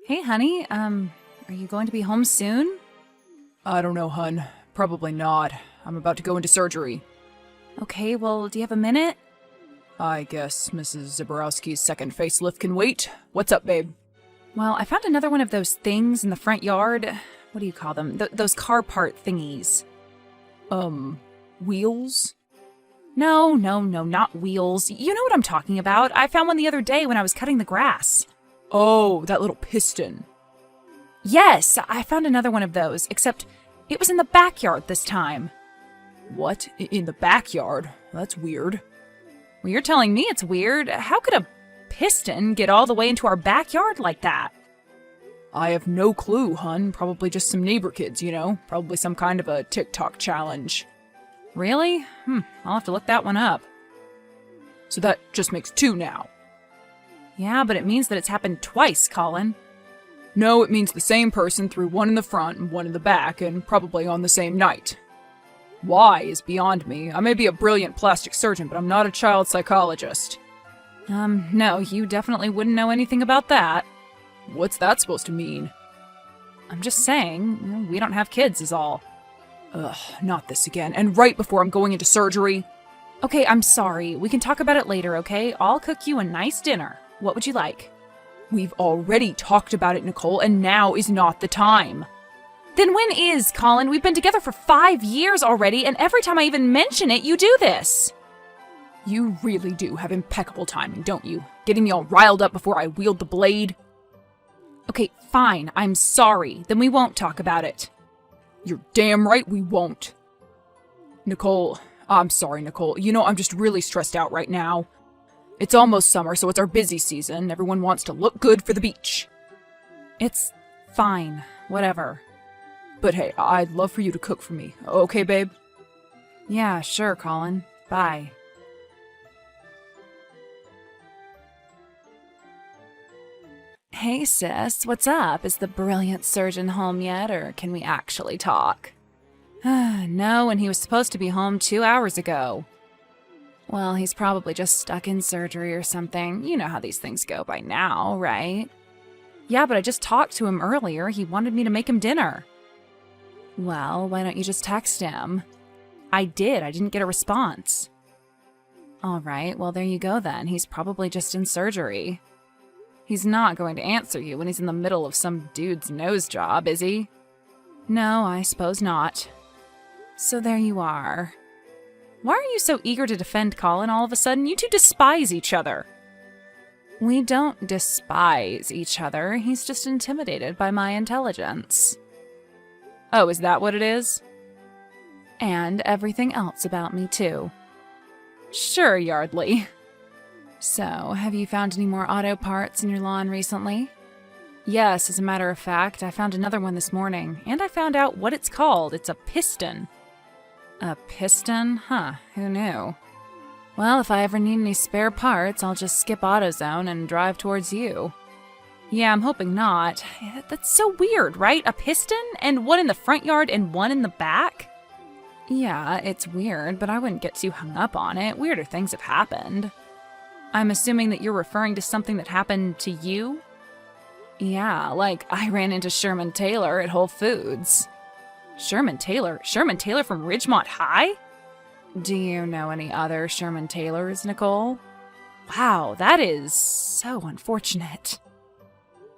Hey, honey, are you going to be home soon? I don't know, hun. Probably not. I'm about to go into surgery. Okay, well, do you have a minute? I guess Mrs. Zaborowski's second facelift can wait. What's up, babe? Well, I found another one of those things in the front yard. What do you call them? Those car part thingies. Wheels? No, not wheels. You know what I'm talking about. I found one the other day when I was cutting the grass. Oh, that little piston. Yes, I found another one of those, except it was in the backyard this time. What? In the backyard? That's weird. Well, you're telling me it's weird. How could a piston get all the way into our backyard like that? I have no clue, hun. Probably just some neighbor kids, you know? Probably some kind of a TikTok challenge. Really? I'll have to look that one up. So that just makes two now. Yeah, but it means that it's happened twice, Colin. No, it means the same person threw one in the front and one in the back, and probably on the same night. Why is beyond me. I may be a brilliant plastic surgeon, but I'm not a child psychologist. No, you definitely wouldn't know anything about that. What's that supposed to mean? I'm just saying, we don't have kids is all. Ugh, not this again. And right before I'm going into surgery. Okay, I'm sorry. We can talk about it later, okay? I'll cook you a nice dinner. What would you like? We've already talked about it, Nicole, and now is not the time. Then when is, Colin? We've been together for 5 years already, and every time I even mention it, you do this. You really do have impeccable timing, don't you? Getting me all riled up before I wield the blade. Okay, fine. I'm sorry. Then we won't talk about it. You're damn right we won't. Nicole, I'm sorry, Nicole. You know, I'm just really stressed out right now. It's almost summer, so it's our busy season. Everyone wants to look good for the beach. It's fine. Whatever. But hey, I'd love for you to cook for me. Okay, babe? Yeah, sure, Colin. Bye. Hey, sis, what's up? Is the brilliant surgeon home yet, or can we actually talk? No, and he was supposed to be home 2 hours ago. Well, he's probably just stuck in surgery or something. You know how these things go by now, right? Yeah, but I just talked to him earlier. He wanted me to make him dinner. Well, why don't you just text him? I did. I didn't get a response. All right, well, there you go then. He's probably just in surgery. He's not going to answer you when he's in the middle of some dude's nose job, is he? No, I suppose not. So there you are. Why are you so eager to defend Colin all of a sudden? You two despise each other. We don't despise each other. He's just intimidated by my intelligence. Oh, is that what it is? And everything else about me, too. Sure, Yardley. So, have you found any more auto parts in your lawn recently? Yes, as a matter of fact, I found another one this morning, and I found out what it's called. It's a piston. A piston? Huh, who knew? Well, if I ever need any spare parts, I'll just skip AutoZone and drive towards you. Yeah, I'm hoping not. That's so weird, right? A piston? And one in the front yard and one in the back? Yeah, it's weird, but I wouldn't get too hung up on it. Weirder things have happened. I'm assuming that you're referring to something that happened to you? Yeah, like I ran into Sherman Taylor at Whole Foods. Sherman Taylor? Sherman Taylor from Ridgemont High? Do you know any other Sherman Taylors, Nicole? Wow, that is so unfortunate.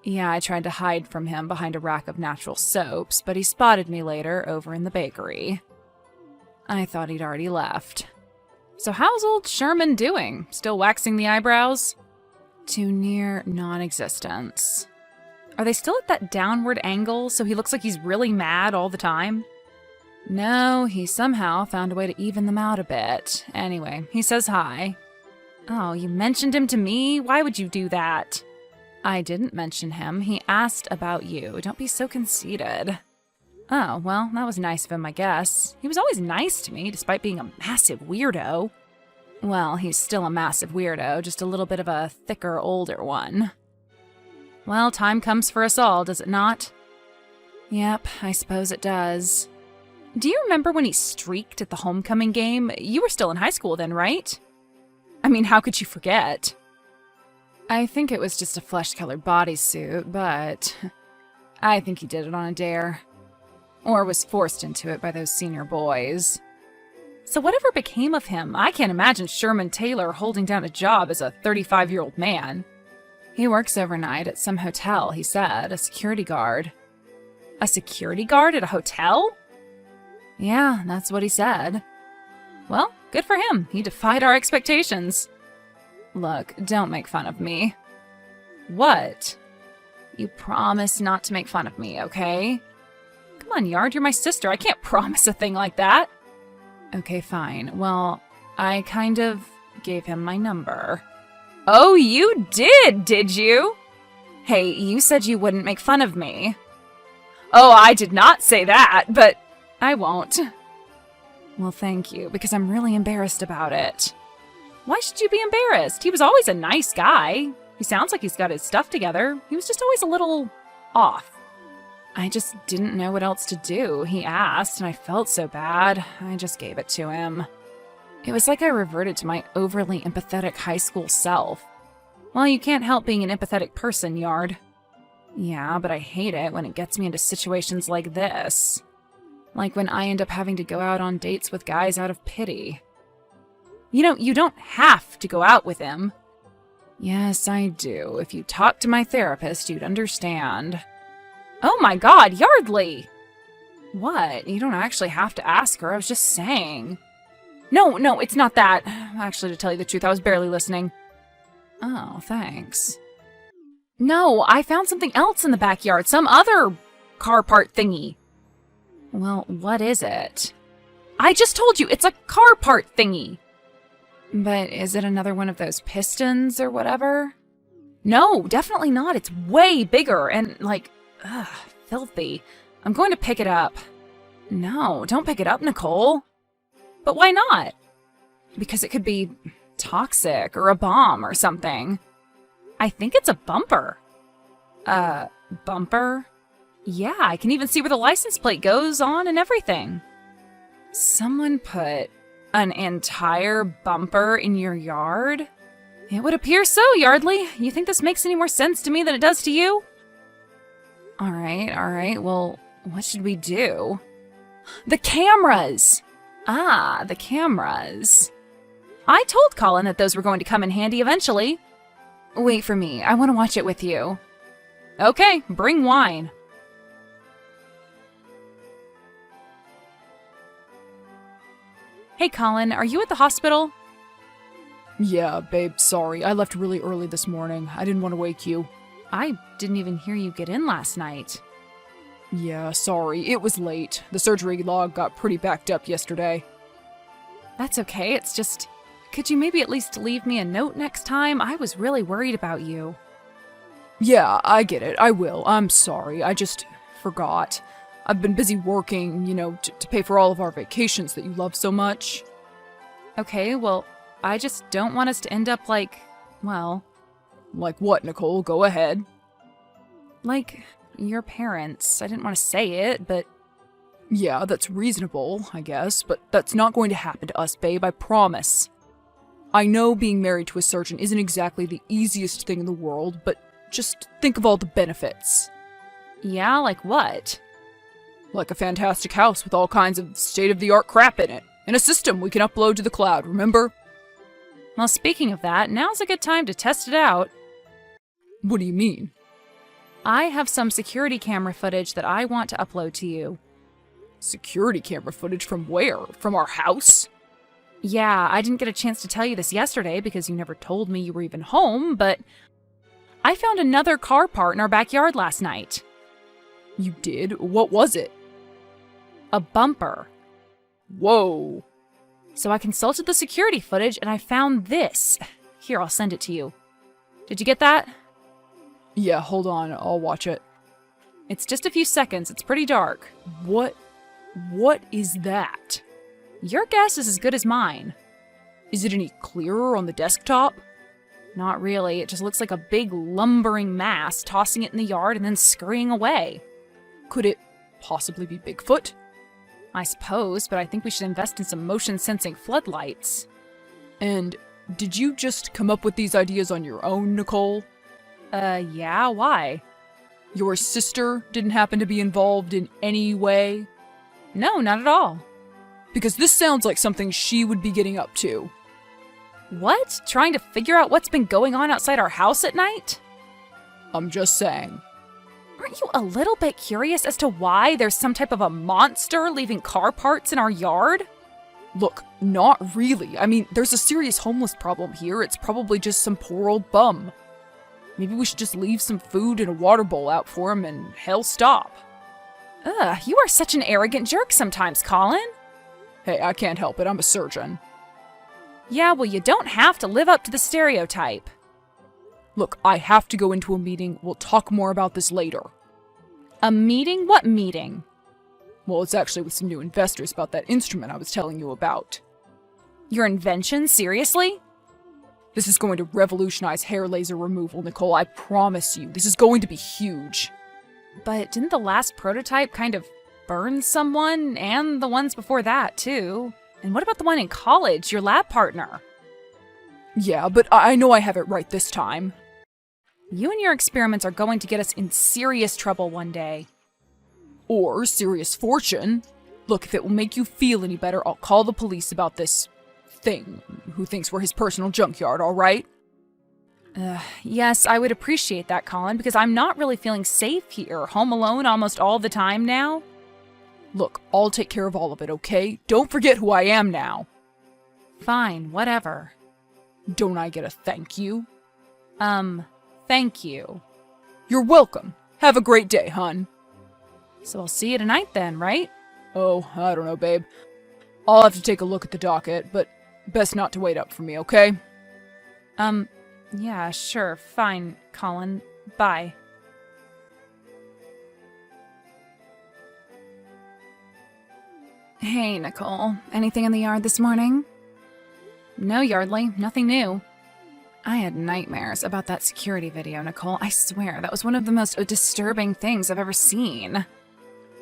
Yeah, I tried to hide from him behind a rack of natural soaps, but he spotted me later over in the bakery. I thought he'd already left. So how's old Sherman doing? Still waxing the eyebrows? To near non-existence. Are they still at that downward angle, so he looks like he's really mad all the time? No, he somehow found a way to even them out a bit. Anyway, he says hi. Oh, you mentioned him to me? Why would you do that? I didn't mention him. He asked about you. Don't be so conceited. Oh, well, that was nice of him, I guess. He was always nice to me, despite being a massive weirdo. Well, he's still a massive weirdo, just a little bit of a thicker, older one. Well, time comes for us all, does it not? Yep, I suppose it does. Do you remember when he streaked at the homecoming game? You were still in high school then, right? I mean, how could you forget? I think it was just a flesh-colored bodysuit, but I think he did it on a dare. Or was forced into it by those senior boys. So whatever became of him, I can't imagine Sherman Taylor holding down a job as a 35-year-old man. He works overnight at some hotel, he said, a security guard. A security guard at a hotel? Yeah, that's what he said. Well, good for him. He defied our expectations. Look, don't make fun of me. What? You promise not to make fun of me, okay? Come on, Yard, you're my sister. I can't promise a thing like that. Okay, fine. Well, I kind of gave him my number. Oh, you did you? Hey, you said you wouldn't make fun of me. Oh, I did not say that, but I won't. Well, thank you, because I'm really embarrassed about it. Why should you be embarrassed? He was always a nice guy. He sounds like he's got his stuff together. He was just always a little off. I just didn't know what else to do. He asked, and I felt so bad. I just gave it to him. It was like I reverted to my overly empathetic high school self. Well, you can't help being an empathetic person, Yard. Yeah, but I hate it when it gets me into situations like this. Like when I end up having to go out on dates with guys out of pity. You know, you don't have to go out with him. Yes, I do. If you talk to my therapist, you'd understand. Oh my God, Yardley! What? You don't actually have to ask her. I was just saying. No, it's not that. Actually, to tell you the truth, I was barely listening. Oh, thanks. No, I found something else in the backyard. Some other car part thingy. Well, what is it? I just told you, it's a car part thingy. But is it another one of those pistons or whatever? No, definitely not. It's way bigger and, like, filthy. I'm going to pick it up. No, don't pick it up, Nicole. But why not? Because it could be toxic or a bomb or something. I think it's a bumper. Bumper? Yeah, I can even see where the license plate goes on and everything. Someone put an entire bumper in your yard? It would appear so, Yardley. You think this makes any more sense to me than it does to you? All right. Well, what should we do? The cameras! Ah, the cameras. I told Colin that those were going to come in handy eventually. Wait for me. I want to watch it with you. Okay, bring wine. Hey, Colin, are you at the hospital? Yeah, babe, sorry. I left really early this morning. I didn't want to wake you. I didn't even hear you get in last night. Yeah, sorry. It was late. The surgery log got pretty backed up yesterday. That's okay. It's just... Could you maybe at least leave me a note next time? I was really worried about you. Yeah, I get it. I will. I'm sorry. I just forgot. I've been busy working, to pay for all of our vacations that you love so much. Okay, well, I just don't want us to end up like, well... Like what, Nicole? Go ahead. Like your parents. I didn't want to say it, but... Yeah, that's reasonable, I guess, but that's not going to happen to us, babe, I promise. I know being married to a surgeon isn't exactly the easiest thing in the world, but just think of all the benefits. Yeah, like what? Like a fantastic house with all kinds of state-of-the-art crap in it, and a system we can upload to the cloud, remember? Well, speaking of that, now's a good time to test it out. What do you mean? I have some security camera footage that I want to upload to you. Security camera footage from where? From our house? Yeah, I didn't get a chance to tell you this yesterday because you never told me you were even home, but I found another car part in our backyard last night. You did? What was it? A bumper. Whoa. So I consulted the security footage and I found this. Here, I'll send it to you. Did you get that? Yeah, hold on. I'll watch it. It's just a few seconds. It's pretty dark. What is that? Your guess is as good as mine. Is it any clearer on the desktop? Not really. It just looks like a big lumbering mass tossing it in the yard and then scurrying away. Could it possibly be Bigfoot? I suppose, but I think we should invest in some motion-sensing floodlights. And did you just come up with these ideas on your own, Nicole? Yeah, why? Your sister didn't happen to be involved in any way? No, not at all. Because this sounds like something she would be getting up to. What? Trying to figure out what's been going on outside our house at night? I'm just saying. Aren't you a little bit curious as to why there's some type of a monster leaving car parts in our yard? Look, not really. I mean, there's a serious homeless problem here. It's probably just some poor old bum. Maybe we should just leave some food and a water bowl out for him and he'll stop. Ugh, you are such an arrogant jerk sometimes, Colin. Hey, I can't help it. I'm a surgeon. Yeah, well, you don't have to live up to the stereotype. Look, I have to go into a meeting. We'll talk more about this later. A meeting? What meeting? Well, it's actually with some new investors about that instrument I was telling you about. Your invention? Seriously? This is going to revolutionize hair laser removal, Nicole. I promise you. This is going to be huge. But didn't the last prototype kind of burn someone? And the ones before that, too. And what about the one in college, your lab partner? Yeah, but I know I have it right this time. You and your experiments are going to get us in serious trouble one day. Or serious fortune. Look, if it will make you feel any better, I'll call the police about this thing who thinks we're his personal junkyard, all right? Yes, I would appreciate that, Colin, because I'm not really feeling safe here, home alone almost all the time now. Look, I'll take care of all of it, okay? Don't forget who I am now. Fine, whatever. Don't I get a thank you? Thank you. You're welcome. Have a great day, hun. So I'll see you tonight then, right? Oh, I don't know, babe. I'll have to take a look at the docket, but best not to wait up for me, okay? Yeah, sure, fine, Colin. Bye. Hey, Nicole. Anything in the yard this morning? No, Yardley. Nothing new. I had nightmares about that security video, Nicole. I swear, that was one of the most disturbing things I've ever seen.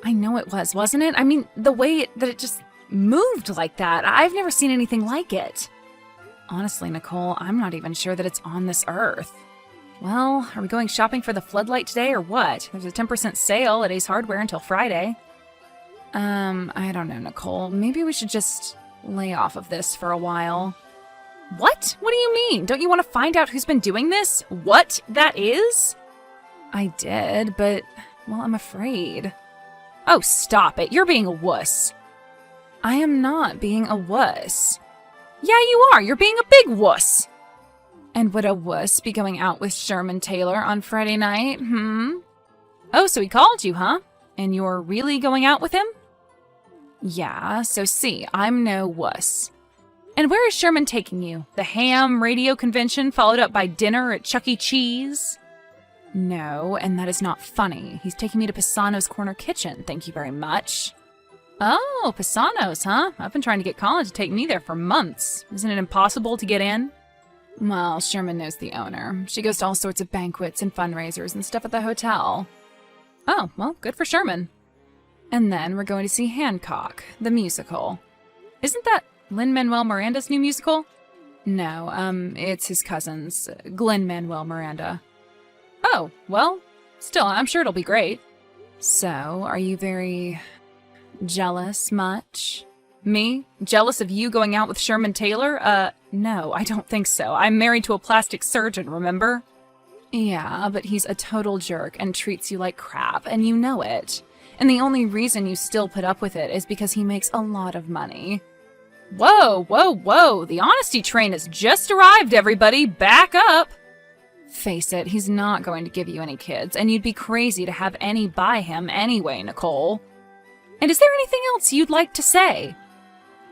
I know it was, wasn't it? I mean, the way that it just moved like that. I've never seen anything like it. Honestly, Nicole, I'm not even sure that it's on this earth. Well, are we going shopping for the floodlight today or what? There's a 10% sale at Ace Hardware until Friday. I don't know, Nicole. Maybe we should just lay off of this for a while. What? What do you mean? Don't you want to find out who's been doing this? What that is? I did, but, well, I'm afraid. Oh, stop it. You're being a wuss. I am not being a wuss. Yeah, you are. You're being a big wuss. And would a wuss be going out with Sherman Taylor on Friday night, Oh, so he called you, huh? And you're really going out with him? Yeah, so see, I'm no wuss. And where is Sherman taking you? The ham radio convention followed up by dinner at Chuck E. Cheese? No, and that is not funny. He's taking me to Pisano's Corner Kitchen, thank you very much. Oh, Pisano's, huh? I've been trying to get Colin to take me there for months. Isn't it impossible to get in? Well, Sherman knows the owner. She goes to all sorts of banquets and fundraisers and stuff at the hotel. Oh, well, good for Sherman. And then we're going to see Hancock, the musical. Isn't that Lin-Manuel Miranda's new musical? No, it's his cousin's, Glenn-Manuel Miranda. Oh, well, still, I'm sure it'll be great. So, are you very jealous much? Me? Jealous of you going out with Sherman Taylor? No, I don't think so. I'm married to a plastic surgeon, remember? Yeah, but he's a total jerk and treats you like crap, and you know it. And the only reason you still put up with it is because he makes a lot of money. Whoa, whoa, whoa! The honesty train has just arrived, everybody! Back up! Face it, he's not going to give you any kids, and you'd be crazy to have any by him anyway, Nicole. And is there anything else you'd like to say?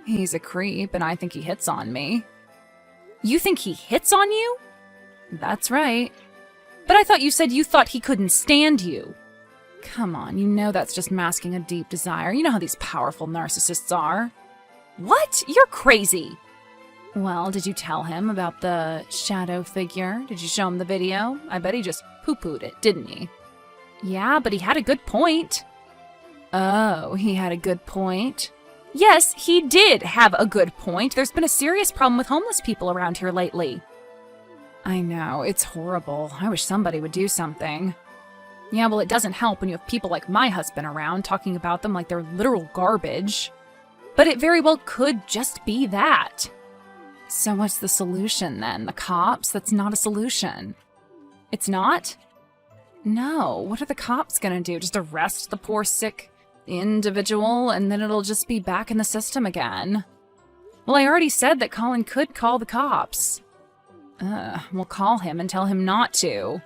He's a creep, and I think he hits on me. You think he hits on you? That's right. But I thought you said you thought he couldn't stand you. Come on, you know that's just masking a deep desire. You know how these powerful narcissists are. What? You're crazy! Well, did you tell him about the shadow figure? Did you show him the video? I bet he just poo-pooed it, didn't he? Yeah, but he had a good point. Oh, he had a good point? Yes, he did have a good point. There's been a serious problem with homeless people around here lately. I know, it's horrible. I wish somebody would do something. Yeah, well, it doesn't help when you have people like my husband around talking about them like they're literal garbage. But it very well could just be that. So what's the solution then? The cops? That's not a solution. It's not? No, what are the cops gonna do? Just arrest the poor sick individual and then it'll just be back in the system again? Well, I already said that Colin could call the cops. We'll call him and tell him not to.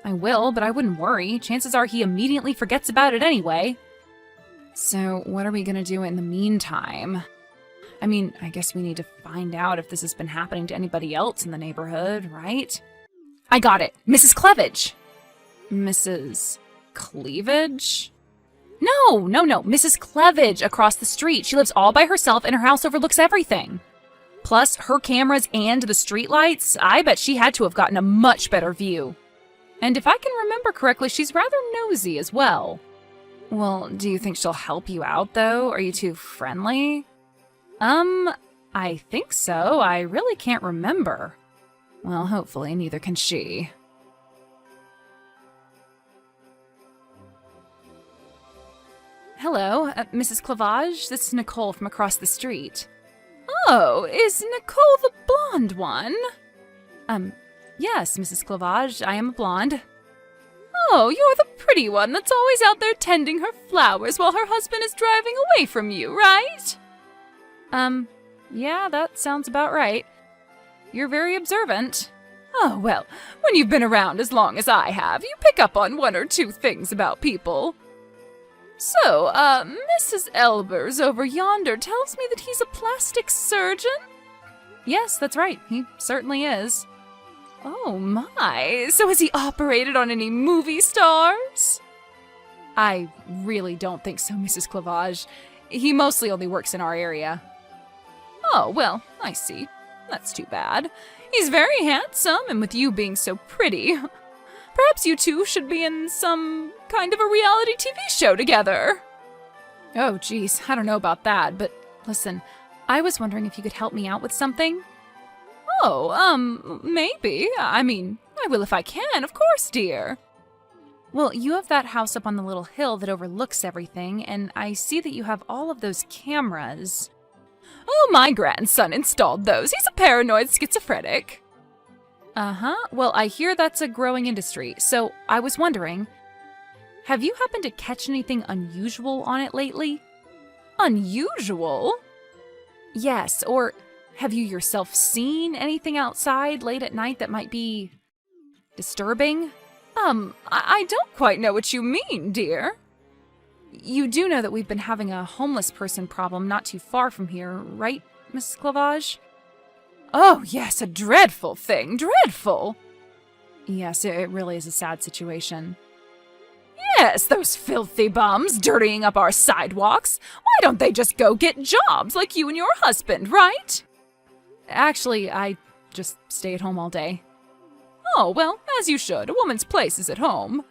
I will, but I wouldn't worry. Chances are he immediately forgets about it anyway. So what are we gonna do in the meantime? I mean, I guess we need to find out if this has been happening to anybody else in the neighborhood, right? I got it. Mrs. Cleavage. Mrs. Cleavage? No. Mrs. Cleavage across the street. She lives all by herself and her house overlooks everything. Plus, her cameras and the streetlights, I bet she had to have gotten a much better view. And if I can remember correctly, she's rather nosy as well. Well, do you think she'll help you out, though? Are you too friendly? I think so. I really can't remember. Well, hopefully neither can she. Hello, Mrs. Cleavage. This is Nicole from across the street. Oh, is Nicole the blonde one? Yes, Mrs. Cleavage, I am a blonde. Oh, you're the pretty one that's always out there tending her flowers while her husband is driving away from you, right? Yeah, that sounds about right. You're very observant. Oh, well, when you've been around as long as I have, you pick up on one or two things about people. So, Mrs. Elbers over yonder tells me that he's a plastic surgeon? Yes, that's right. He certainly is. Oh my, so has he operated on any movie stars? I really don't think so, Mrs. Cleavage. He mostly only works in our area. Oh, well, I see. That's too bad. He's very handsome, and with you being so pretty, perhaps you two should be in some kind of a reality TV show together. Oh, geez, I don't know about that, but listen, I was wondering if you could help me out with something. Oh, maybe. I mean, I will if I can, of course, dear. Well, you have that house up on the little hill that overlooks everything, and I see that you have all of those cameras. Oh, my grandson installed those. He's a paranoid schizophrenic. Uh-huh. Well, I hear that's a growing industry, so I was wondering, have you happened to catch anything unusual on it lately? Unusual? Yes, or have you yourself seen anything outside late at night that might be disturbing? I don't quite know what you mean, dear. You do know that we've been having a homeless person problem not too far from here, right, Mrs. Cleavage? Oh, yes, a dreadful thing, dreadful. Yes, it really is a sad situation. Yes, those filthy bums dirtying up our sidewalks. Why don't they just go get jobs like you and your husband, right? Actually, I just stay at home all day. Oh, well, as you should. A woman's place is at home.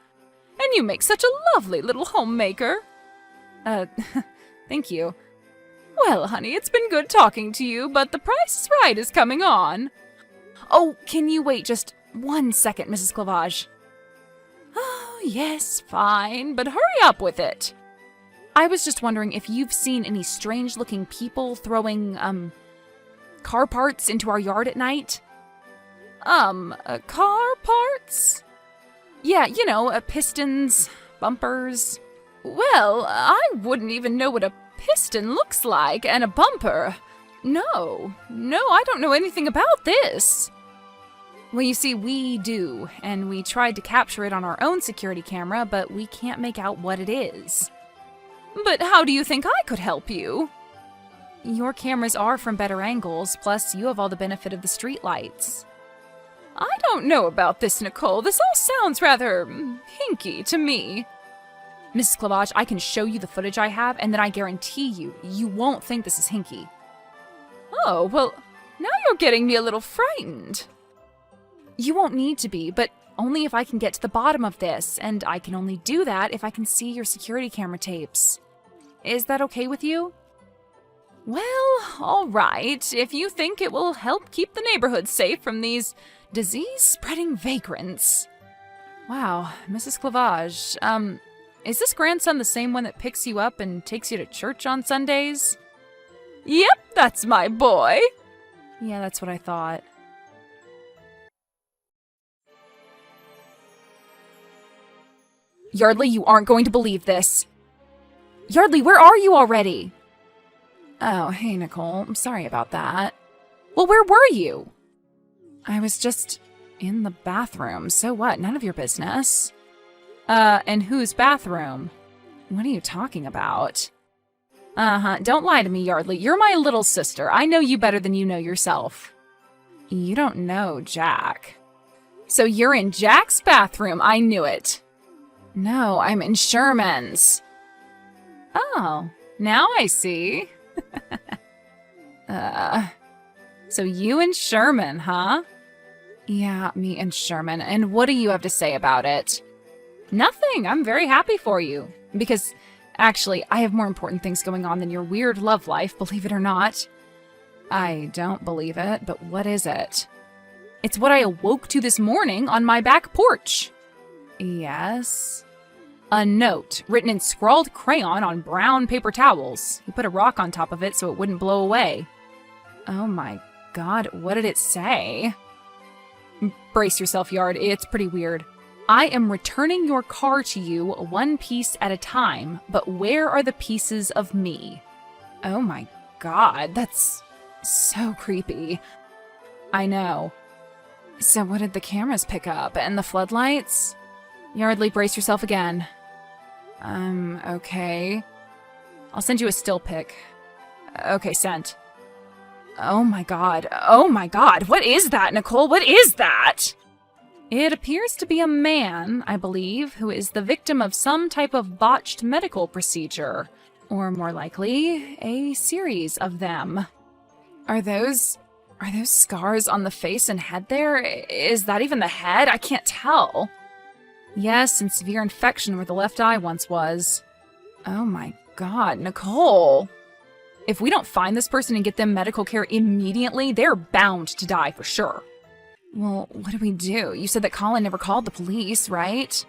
And you make such a lovely little homemaker. Thank you. Well, honey, it's been good talking to you, but The Price is Right is coming on. Oh, can you wait just 1 second, Mrs. Cleavage? Oh, yes, fine, but hurry up with it. I was just wondering if you've seen any strange-looking people throwing, car parts into our yard at night? Car parts? Yeah, you know, pistons, bumpers. Well, I wouldn't even know what a piston looks like, and a bumper. No, I don't know anything about this. Well, you see, we do, and we tried to capture it on our own security camera, but we can't make out what it is. But how do you think I could help you? Your cameras are from better angles, plus you have all the benefit of the streetlights. I don't know about this, Nicole. This all sounds rather hinky to me. Mrs. Cleavage, I can show you the footage I have, and then I guarantee you won't think this is hinky. Oh, well, now you're getting me a little frightened. You won't need to be, but only if I can get to the bottom of this, and I can only do that if I can see your security camera tapes. Is that okay with you? Well, all right, if you think it will help keep the neighborhood safe from these disease-spreading vagrants. Wow, Mrs. Clavage, is this grandson the same one that picks you up and takes you to church on Sundays? Yep, that's my boy. Yeah, that's what I thought. Yardley, you aren't going to believe this. Yardley, where are you already? Oh, hey, Nicole. I'm sorry about that. Well, where were you? I was just in the bathroom. So what? None of your business. And whose bathroom? What are you talking about? Uh-huh. Don't lie to me, Yardley. You're my little sister. I know you better than you know yourself. You don't know Jack. So you're in Jack's bathroom. I knew it. No, I'm in Sherman's. Oh, now I see. So you and Sherman, huh? Yeah, me and Sherman. And what do you have to say about it? Nothing. I'm very happy for you. Because, actually, I have more important things going on than your weird love life, believe it or not. I don't believe it, but what is it? It's what I awoke to this morning on my back porch. Yes? A note written in scrawled crayon on brown paper towels. He put a rock on top of it so it wouldn't blow away. Oh my god, what did it say? Brace yourself, Yard. It's pretty weird. I am returning your car to you one piece at a time, but where are the pieces of me? Oh my god, that's so creepy. I know. So what did the cameras pick up? And the floodlights? Yardley, brace yourself again. Okay. I'll send you a still pic. Okay, sent. Oh my god. Oh my god. What is that, Nicole? What is that? It appears to be a man, I believe, who is the victim of some type of botched medical procedure. Or more likely, a series of them. Are those scars on the face and head there? Is that even the head? I can't tell. Yes, and severe infection where the left eye once was. Oh my god, Nicole. If we don't find this person and get them medical care immediately, they're bound to die for sure. Well, what do we do? You said that Colin never called the police, right?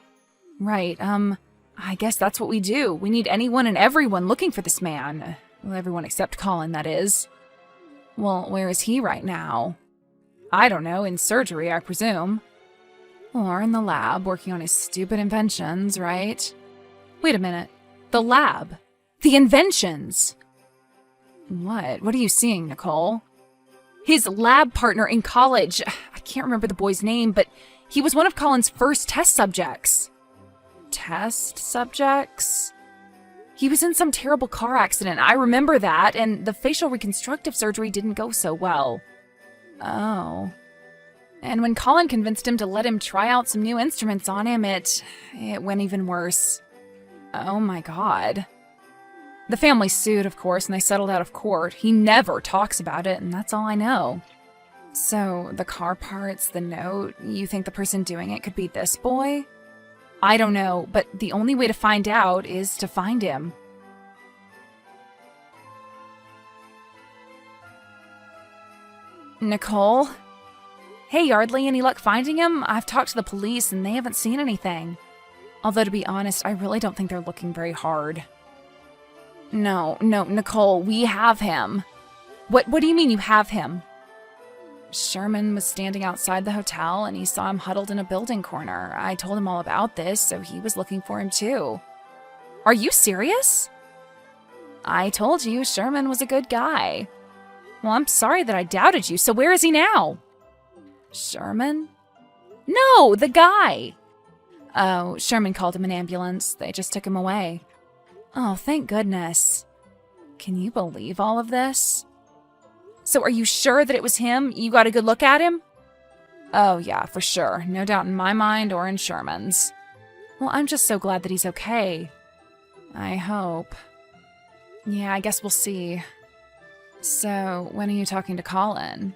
Right, I guess that's what we do. We need anyone and everyone looking for this man. Well, everyone except Colin, that is. Well, where is he right now? I don't know, in surgery, I presume. Or in the lab, working on his stupid inventions, right? Wait a minute. The lab. The inventions! What? What are you seeing, Nicole? His lab partner in college. I can't remember the boy's name, but he was one of Colin's first test subjects. Test subjects? He was in some terrible car accident. I remember that, and the facial reconstructive surgery didn't go so well. Oh. And when Colin convinced him to let him try out some new instruments on him, it went even worse. Oh my god. The family sued, of course, and they settled out of court. He never talks about it, and that's all I know. So, the car parts, the note, you think the person doing it could be this boy? I don't know, but the only way to find out is to find him. Nicole? Hey, Yardley, any luck finding him? I've talked to the police, and they haven't seen anything. Although, to be honest, I really don't think they're looking very hard. No, Nicole, we have him. What do you mean you have him? Sherman was standing outside the hotel, and he saw him huddled in a building corner. I told him all about this, so he was looking for him too. Are you serious? I told you Sherman was a good guy. Well, I'm sorry that I doubted you, so where is he now? Sherman? No, the guy! Oh, Sherman called him an ambulance. They just took him away. Oh, thank goodness. Can you believe all of this? So are you sure that it was him? You got a good look at him? Oh, yeah, for sure. No doubt in my mind or in Sherman's. Well, I'm just so glad that he's okay. I hope. Yeah, I guess we'll see. So, when are you talking to Colin?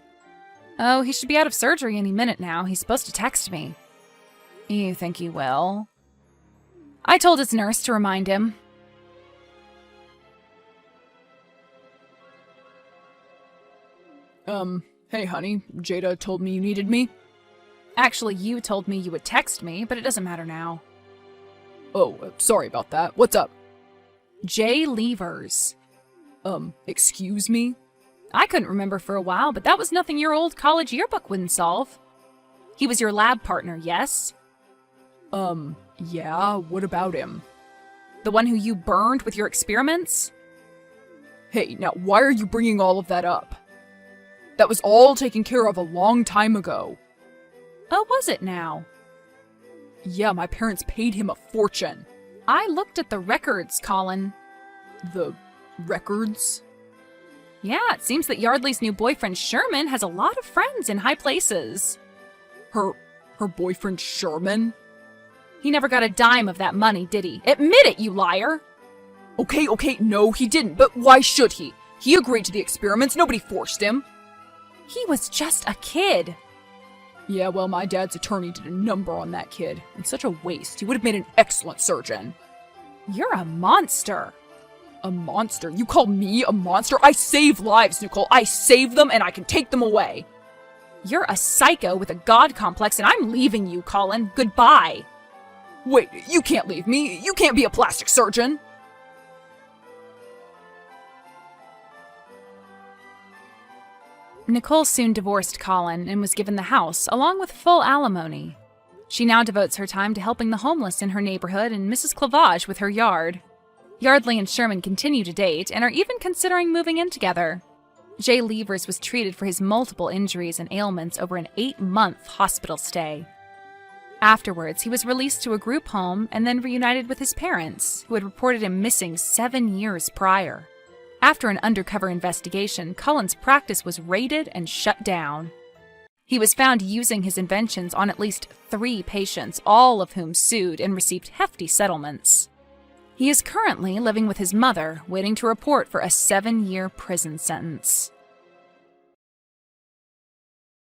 Oh, he should be out of surgery any minute now. He's supposed to text me. You think he will? I told his nurse to remind him. Hey honey, Jada told me you needed me. Actually, you told me you would text me, but it doesn't matter now. Oh, sorry about that. What's up? Jay Levers. Excuse me? I couldn't remember for a while, but that was nothing your old college yearbook wouldn't solve. He was your lab partner, yes? Yeah, what about him? The one who you burned with your experiments? Hey, now why are you bringing all of that up? That was all taken care of a long time ago. Oh, was it now? Yeah, my parents paid him a fortune. I looked at the records, Colin. The records? Yeah, it seems that Yardley's new boyfriend Sherman has a lot of friends in high places. Her boyfriend Sherman? He never got a dime of that money, did he? Admit it, you liar! Okay, no, he didn't, but why should he? He agreed to the experiments, nobody forced him. He was just a kid. Yeah, well, my dad's attorney did a number on that kid. And such a waste. He would have made an excellent surgeon. You're a monster. A monster? You call me a monster? I save lives, Nicole. I save them and I can take them away. You're a psycho with a god complex and I'm leaving you, Colin. Goodbye. Wait, you can't leave me. You can't be a plastic surgeon. Nicole soon divorced Colin and was given the house, along with full alimony. She now devotes her time to helping the homeless in her neighborhood and Mrs. Clavage with her yard. Yardley and Sherman continue to date and are even considering moving in together. Jay Levers was treated for his multiple injuries and ailments over an 8-month hospital stay. Afterwards, he was released to a group home and then reunited with his parents, who had reported him missing 7 years prior. After an undercover investigation, Cullen's practice was raided and shut down. He was found using his inventions on at least 3 patients, all of whom sued and received hefty settlements. He is currently living with his mother, waiting to report for a 7-year prison sentence.